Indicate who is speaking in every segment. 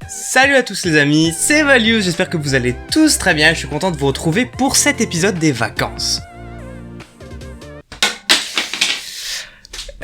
Speaker 1: Salut à tous les amis, c'est Valius, j'espère que vous allez tous très bien et je suis content de vous retrouver pour cet épisode des vacances.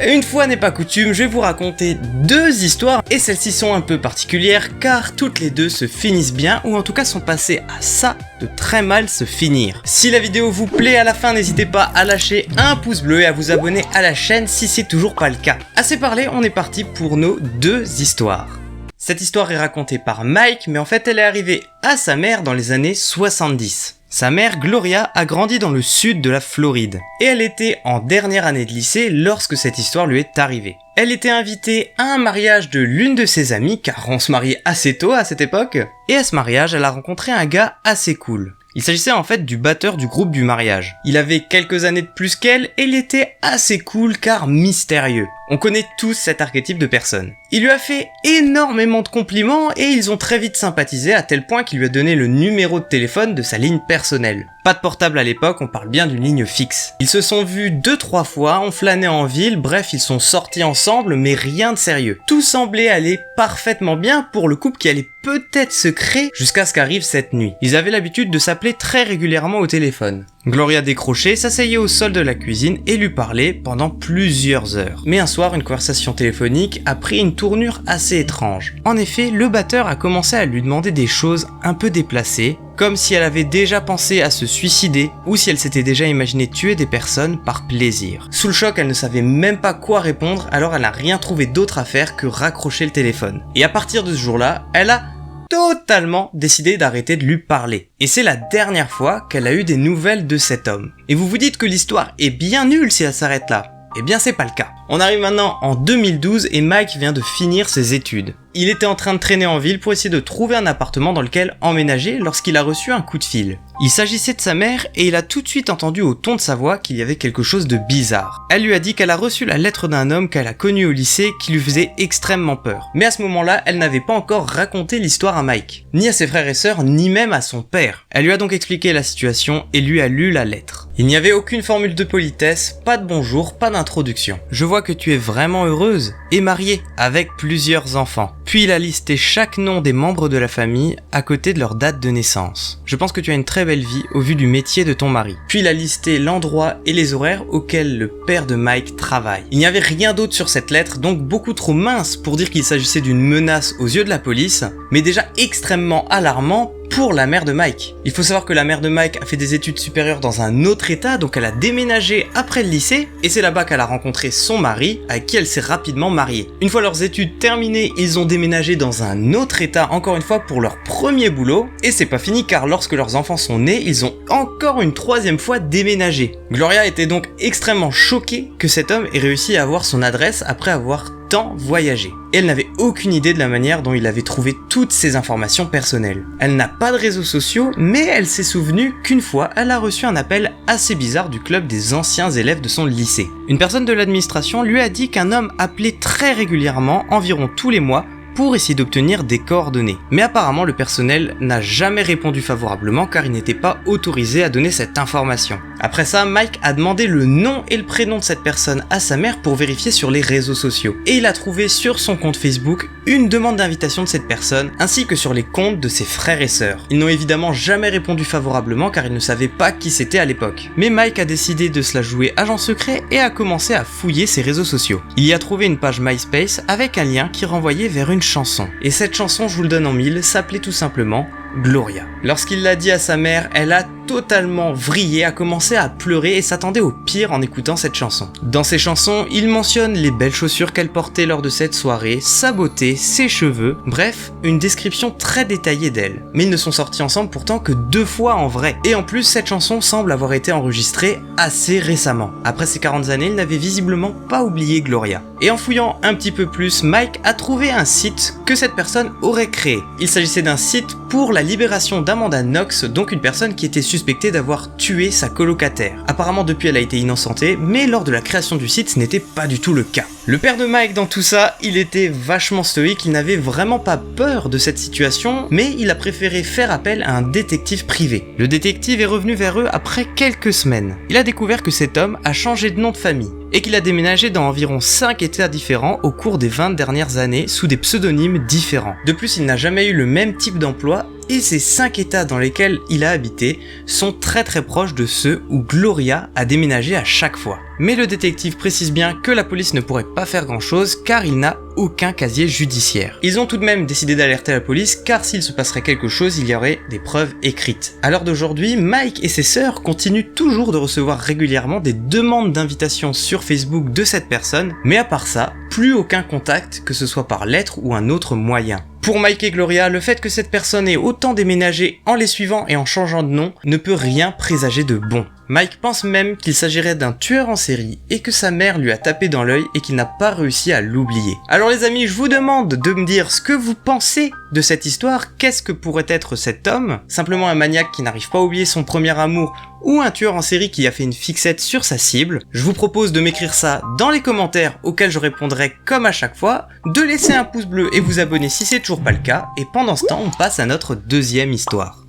Speaker 1: Une fois n'est pas coutume, je vais vous raconter deux histoires et celles-ci sont un peu particulières car toutes les deux se finissent bien ou en tout cas sont passées à ça de très mal se finir. Si la vidéo vous plaît à la fin, n'hésitez pas à lâcher un pouce bleu et à vous abonner à la chaîne si c'est toujours pas le cas. Assez parlé, on est parti pour nos deux histoires. Cette histoire est racontée par Mike, mais en fait elle est arrivée à sa mère dans les années 70. Sa mère, Gloria, a grandi dans le sud de la Floride. Et elle était en dernière année de lycée lorsque cette histoire lui est arrivée. Elle était invitée à un mariage de l'une de ses amies, car on se mariait assez tôt à cette époque. Et à ce mariage, elle a rencontré un gars assez cool. Il s'agissait en fait du batteur du groupe du mariage. Il avait quelques années de plus qu'elle et il était assez cool car mystérieux. On connaît tous cet archétype de personne. Il lui a fait énormément de compliments et ils ont très vite sympathisé à tel point qu'il lui a donné le numéro de téléphone de sa ligne personnelle. Pas de portable à l'époque, on parle bien d'une ligne fixe. Ils se sont vus 2-3 fois, ont flâné en ville, bref ils sont sortis ensemble mais rien de sérieux. Tout semblait aller parfaitement bien pour le couple qui allait peut-être se créer jusqu'à ce qu'arrive cette nuit. Ils avaient l'habitude de s'appeler très régulièrement au téléphone. Gloria décrochait, s'asseyait au sol de la cuisine et lui parlait pendant plusieurs heures. Mais un soir, une conversation téléphonique a pris une tournure assez étrange. En effet, le batteur a commencé à lui demander des choses un peu déplacées, comme si elle avait déjà pensé à se suicider ou si elle s'était déjà imaginé tuer des personnes par plaisir. Sous le choc, elle ne savait même pas quoi répondre, alors elle n'a rien trouvé d'autre à faire que raccrocher le téléphone. Et à partir de ce jour-là, elle a totalement décidé d'arrêter de lui parler. Et c'est la dernière fois qu'elle a eu des nouvelles de cet homme. Et vous vous dites que l'histoire est bien nulle si elle s'arrête là. Eh bien c'est pas le cas. On arrive maintenant en 2012 et Mike vient de finir ses études. Il était en train de traîner en ville pour essayer de trouver un appartement dans lequel emménager lorsqu'il a reçu un coup de fil. Il s'agissait de sa mère et il a tout de suite entendu au ton de sa voix qu'il y avait quelque chose de bizarre. Elle lui a dit qu'elle a reçu la lettre d'un homme qu'elle a connu au lycée qui lui faisait extrêmement peur. Mais à ce moment-là, elle n'avait pas encore raconté l'histoire à Mike, ni à ses frères et sœurs, ni même à son père. Elle lui a donc expliqué la situation et lui a lu la lettre. Il n'y avait aucune formule de politesse, pas de bonjour, pas d'introduction. Je vois que tu es vraiment heureuse et mariée avec plusieurs enfants. Puis il a listé chaque nom des membres de la famille à côté de leur date de naissance. Je pense que tu as une très belle vie au vu du métier de ton mari. Puis il a listé l'endroit et les horaires auxquels le père de Mike travaille. Il n'y avait rien d'autre sur cette lettre, donc beaucoup trop mince pour dire qu'il s'agissait d'une menace aux yeux de la police, mais déjà extrêmement alarmant pour la mère de Mike. Il faut savoir que la mère de Mike a fait des études supérieures dans un autre état, donc elle a déménagé après le lycée, et c'est là-bas qu'elle a rencontré son mari, avec qui elle s'est rapidement mariée. Une fois leurs études terminées, ils ont déménagé dans un autre état, encore une fois pour leur premier boulot, et c'est pas fini car lorsque leurs enfants sont nés, ils ont encore une troisième fois déménagé. Gloria était donc extrêmement choquée que cet homme ait réussi à avoir son adresse après avoir tant voyagé. Et elle n'avait aucune idée de la manière dont il avait trouvé toutes ces informations personnelles. Elle n'a pas de réseaux sociaux, mais elle s'est souvenue qu'une fois, elle a reçu un appel assez bizarre du club des anciens élèves de son lycée. Une personne de l'administration lui a dit qu'un homme appelait très régulièrement, environ tous les mois, pour essayer d'obtenir des coordonnées. Mais apparemment le personnel n'a jamais répondu favorablement car il n'était pas autorisé à donner cette information. Après ça, Mike a demandé le nom et le prénom de cette personne à sa mère pour vérifier sur les réseaux sociaux. Et il a trouvé sur son compte Facebook une demande d'invitation de cette personne ainsi que sur les comptes de ses frères et sœurs. Ils n'ont évidemment jamais répondu favorablement car ils ne savaient pas qui c'était à l'époque. Mais Mike a décidé de se la jouer agent secret et a commencé à fouiller ses réseaux sociaux. Il y a trouvé une page MySpace avec un lien qui renvoyait vers une chanson. Et cette chanson, je vous le donne en mille, s'appelait tout simplement Gloria. Lorsqu'il l'a dit à sa mère, elle a totalement vrillé, a commencé à pleurer et s'attendait au pire en écoutant cette chanson. Dans ces chansons, il mentionne les belles chaussures qu'elle portait lors de cette soirée, sa beauté, ses cheveux, bref, une description très détaillée d'elle. Mais ils ne sont sortis ensemble pourtant que 2 fois en vrai. Et en plus, cette chanson semble avoir été enregistrée assez récemment. Après ces 40 années, il n'avait visiblement pas oublié Gloria. Et en fouillant un petit peu plus, Mike a trouvé un site que cette personne aurait créé. Il s'agissait d'un site pour la libération d'Amanda Knox, donc une personne qui était suspectée d'avoir tué sa colocataire. Apparemment depuis elle a été innocentée, mais lors de la création du site ce n'était pas du tout le cas. Le père de Mike dans tout ça, il était vachement stoïque, il n'avait vraiment pas peur de cette situation, mais il a préféré faire appel à un détective privé. Le détective est revenu vers eux après quelques semaines. Il a découvert que cet homme a changé de nom de famille. et qu'il a déménagé dans environ 5 états différents au cours des 20 dernières années sous des pseudonymes différents. De plus, il n'a jamais eu le même type d'emploi et ces 5 états dans lesquels il a habité sont très proches de ceux où Gloria a déménagé à chaque fois. Mais le détective précise bien que la police ne pourrait pas faire grand chose car il n'a aucun casier judiciaire. Ils ont tout de même décidé d'alerter la police car s'il se passerait quelque chose, il y aurait des preuves écrites. À l'heure d'aujourd'hui, Mike et ses sœurs continuent toujours de recevoir régulièrement des demandes d'invitation sur Facebook de cette personne, mais à part ça, plus aucun contact, que ce soit par lettre ou un autre moyen. Pour Mike et Gloria, le fait que cette personne ait autant déménagé en les suivant et en changeant de nom ne peut rien présager de bon. Mike pense même qu'il s'agirait d'un tueur en série et que sa mère lui a tapé dans l'œil et qu'il n'a pas réussi à l'oublier. Alors les amis, je vous demande de me dire ce que vous pensez de cette histoire. Qu'est-ce que pourrait être cet homme? Simplement un maniaque qui n'arrive pas à oublier son premier amour ou un tueur en série qui a fait une fixette sur sa cible? Je vous propose de m'écrire ça dans les commentaires auxquels je répondrai comme à chaque fois, de laisser un pouce bleu et vous abonner si c'est toujours pas le cas, et pendant ce temps on passe à notre deuxième histoire.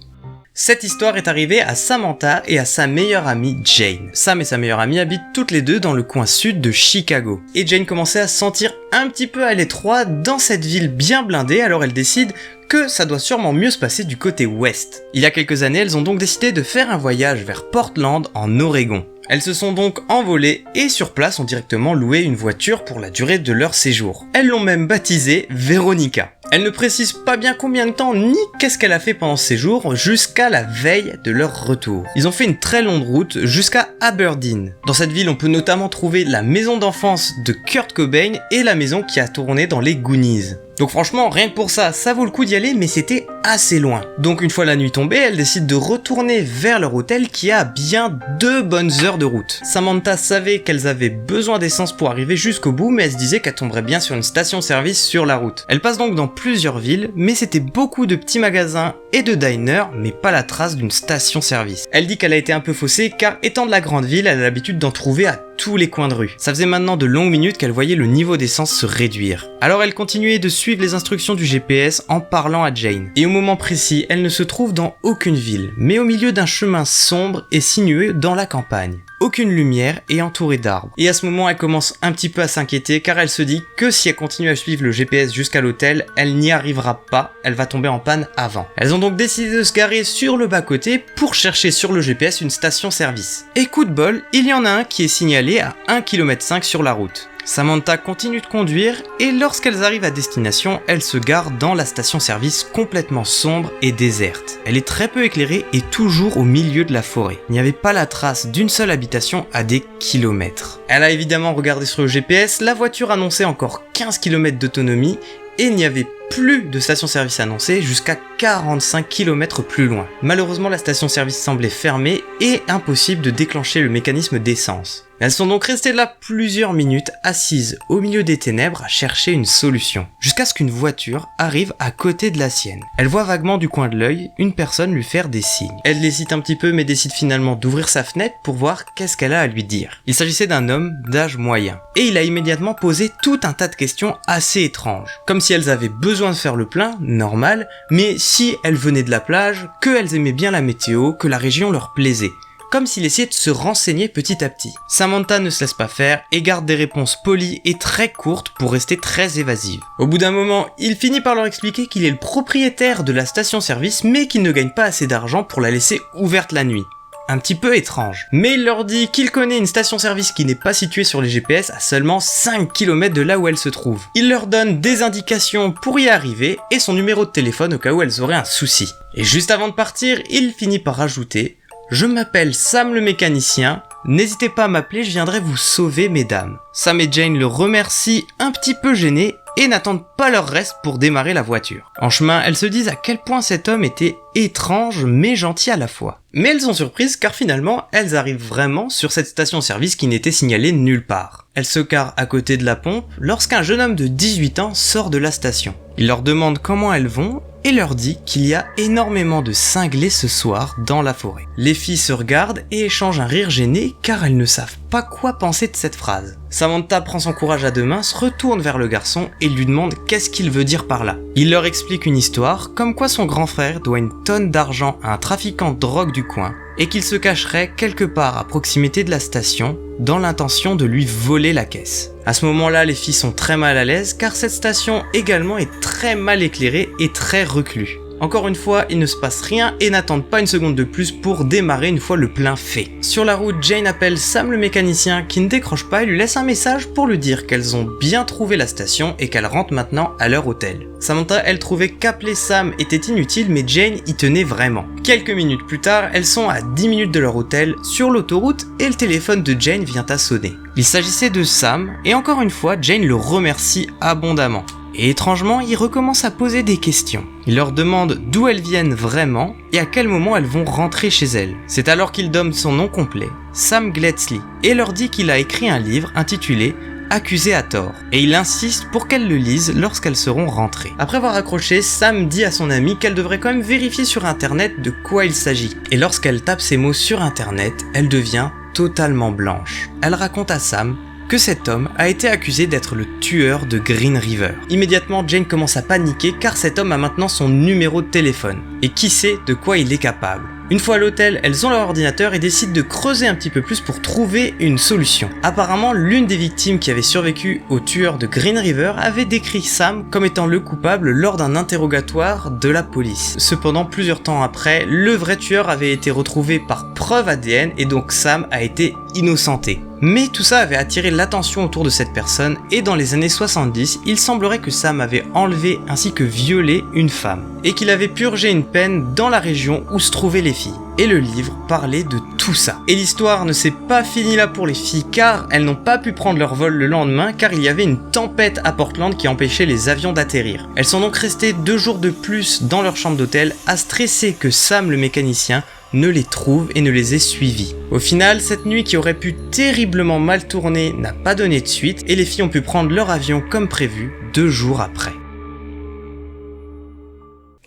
Speaker 1: Cette histoire est arrivée à Samantha et à sa meilleure amie Jane. Sam et sa meilleure amie habitent toutes les deux dans le coin sud de Chicago. Et Jane commençait à se sentir un petit peu à l'étroit dans cette ville bien blindée, alors elle décide que ça doit sûrement mieux se passer du côté ouest. Il y a quelques années, elles ont donc décidé de faire un voyage vers Portland en Oregon. Elles se sont donc envolées et sur place ont directement loué une voiture pour la durée de leur séjour. Elles l'ont même baptisée Veronica. Elle ne précise pas bien combien de temps ni qu'est-ce qu'elle a fait pendant ce séjour jusqu'à la veille de leur retour. Ils ont fait une très longue route jusqu'à Aberdeen. Dans cette ville, on peut notamment trouver la maison d'enfance de Kurt Cobain et la maison qui a tourné dans les Goonies. Donc franchement, rien que pour ça, ça vaut le coup d'y aller, mais c'était assez loin. Donc une fois la nuit tombée, elles décident de retourner vers leur hôtel qui a bien 2 bonnes heures de route. Samantha savait qu'elles avaient besoin d'essence pour arriver jusqu'au bout, mais elle se disait qu'elle tomberait bien sur une station-service sur la route. Elle passe donc dans plusieurs villes, mais c'était beaucoup de petits magasins et de diners, mais pas la trace d'une station-service. Elle dit qu'elle a été un peu faussée, car étant de la grande ville, elle a l'habitude d'en trouver à tous les coins de rue. Ça faisait maintenant de longues minutes qu'elle voyait le niveau d'essence se réduire. Alors elle continuait de suivre les instructions du GPS en parlant à Jane. Et au moment précis, elle ne se trouve dans aucune ville, mais au milieu d'un chemin sombre et sinueux dans la campagne. Aucune lumière et entourée d'arbres. Et à ce moment, elle commence un petit peu à s'inquiéter car elle se dit que si elle continue à suivre le GPS jusqu'à l'hôtel, elle n'y arrivera pas, elle va tomber en panne avant. Elles ont donc décidé de se garer sur le bas-côté pour chercher sur le GPS une station-service. Et coup de bol, il y en a un qui est signalé à 1,5 km sur la route. Samantha continue de conduire et lorsqu'elles arrivent à destination, elle se gare dans la station-service complètement sombre et déserte. Elle est très peu éclairée et toujours au milieu de la forêt. Il n'y avait pas la trace d'une seule habitation à des kilomètres. Elle a évidemment regardé sur le GPS, la voiture annonçait encore 15 km d'autonomie et il n'y avait plus de station-service annoncée jusqu'à 45 km plus loin. Malheureusement, la station-service semblait fermée et impossible de déclencher le mécanisme d'essence. Elles sont donc restées là plusieurs minutes, assises au milieu des ténèbres à chercher une solution, jusqu'à ce qu'une voiture arrive à côté de la sienne. Elle voit vaguement du coin de l'œil une personne lui faire des signes. Elle hésite un petit peu mais décide finalement d'ouvrir sa fenêtre pour voir qu'est-ce qu'elle a à lui dire. Il s'agissait d'un homme d'âge moyen, et il a immédiatement posé tout un tas de questions assez étranges, comme si elles avaient besoin de faire le plein, normal, mais si elles venaient de la plage, qu'elles aimaient bien la météo, que la région leur plaisait. Comme s'il essayait de se renseigner petit à petit. Samantha ne se laisse pas faire et garde des réponses polies et très courtes pour rester très évasive. Au bout d'un moment, il finit par leur expliquer qu'il est le propriétaire de la station-service mais qu'il ne gagne pas assez d'argent pour la laisser ouverte la nuit. Un petit peu étrange. Mais il leur dit qu'il connaît une station-service qui n'est pas située sur les GPS à seulement 5 km de là où elle se trouve. Il leur donne des indications pour y arriver et son numéro de téléphone au cas où elles auraient un souci. Et juste avant de partir, il finit par ajouter: je m'appelle Sam le mécanicien, n'hésitez pas à m'appeler, je viendrai vous sauver mesdames. Sam et Jane le remercient un petit peu gênés et n'attendent pas leur reste pour démarrer la voiture. En chemin, elles se disent à quel point cet homme était étrange mais gentil à la fois. Mais elles sont surprises car finalement, elles arrivent vraiment sur cette station-service qui n'était signalée nulle part. Elles se carrent à côté de la pompe lorsqu'un jeune homme de 18 ans sort de la station. Il leur demande comment elles vont et leur dit qu'il y a énormément de cinglés ce soir dans la forêt. Les filles se regardent et échangent un rire gêné car elles ne savent pas quoi penser de cette phrase. Samantha prend son courage à deux mains, se retourne vers le garçon et lui demande qu'est-ce qu'il veut dire par là. Il leur explique une histoire comme quoi son grand frère doit une tonne d'argent à un trafiquant de drogue du coin et qu'il se cacherait quelque part à proximité de la station dans l'intention de lui voler la caisse. À ce moment-là, les filles sont très mal à l'aise car cette station également est très mal éclairée et très reclue. Encore une fois, il ne se passe rien et n'attendent pas une seconde de plus pour démarrer une fois le plein fait. Sur la route, Jane appelle Sam le mécanicien qui ne décroche pas et lui laisse un message pour lui dire qu'elles ont bien trouvé la station et qu'elles rentrent maintenant à leur hôtel. Samantha, elle trouvait qu'appeler Sam était inutile mais Jane y tenait vraiment. Quelques minutes plus tard, elles sont à 10 minutes de leur hôtel sur l'autoroute et le téléphone de Jane vient à sonner. Il s'agissait de Sam et encore une fois, Jane le remercie abondamment. Et étrangement, il recommence à poser des questions. Il leur demande d'où elles viennent vraiment et à quel moment elles vont rentrer chez elles. C'est alors qu'il donne son nom complet, Sam Gledsley, et leur dit qu'il a écrit un livre intitulé Accusé à tort, et il insiste pour qu'elles le lisent lorsqu'elles seront rentrées. Après avoir accroché, Sam dit à son amie qu'elle devrait quand même vérifier sur internet de quoi il s'agit. Et lorsqu'elle tape ces mots sur internet, elle devient totalement blanche. Elle raconte à Sam que cet homme a été accusé d'être le tueur de Green River. Immédiatement, Jane commence à paniquer car cet homme a maintenant son numéro de téléphone. Et qui sait de quoi il est capable. Une fois à l'hôtel, elles ont leur ordinateur et décident de creuser un petit peu plus pour trouver une solution. Apparemment, l'une des victimes qui avait survécu au tueur de Green River avait décrit Sam comme étant le coupable lors d'un interrogatoire de la police. Cependant, plusieurs temps après, le vrai tueur avait été retrouvé par preuve ADN et donc Sam a été innocenté. Mais tout ça avait attiré l'attention autour de cette personne et dans les années 70, il semblerait que Sam avait enlevé ainsi que violé une femme et qu'il avait purgé une peine dans la région où se trouvaient les filles. Et le livre parlait de tout ça. Et l'histoire ne s'est pas finie là pour les filles car elles n'ont pas pu prendre leur vol le lendemain car il y avait une tempête à Portland qui empêchait les avions d'atterrir. Elles sont donc restées 2 jours de plus dans leur chambre d'hôtel à stresser que Sam le mécanicien ne les trouve et ne les ait suivis. Au final, cette nuit qui aurait pu terriblement mal tourner n'a pas donné de suite et les filles ont pu prendre leur avion comme prévu 2 jours après.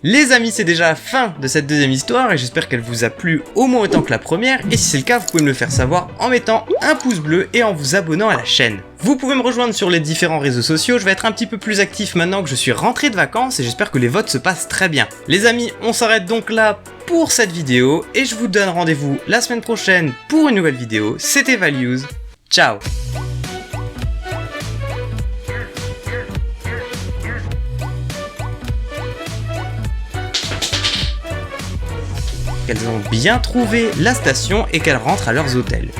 Speaker 1: Les amis, c'est déjà la fin de cette deuxième histoire et j'espère qu'elle vous a plu au moins autant que la première et si c'est le cas, vous pouvez me le faire savoir en mettant un pouce bleu et en vous abonnant à la chaîne. Vous pouvez me rejoindre sur les différents réseaux sociaux, je vais être un petit peu plus actif maintenant que je suis rentré de vacances et j'espère que les votes se passent très bien. Les amis, on s'arrête donc là pour cette vidéo et je vous donne rendez-vous la semaine prochaine pour une nouvelle vidéo. C'était Values, ciao. Qu'elles ont bien trouvé la station et qu'elles rentrent à leurs hôtels.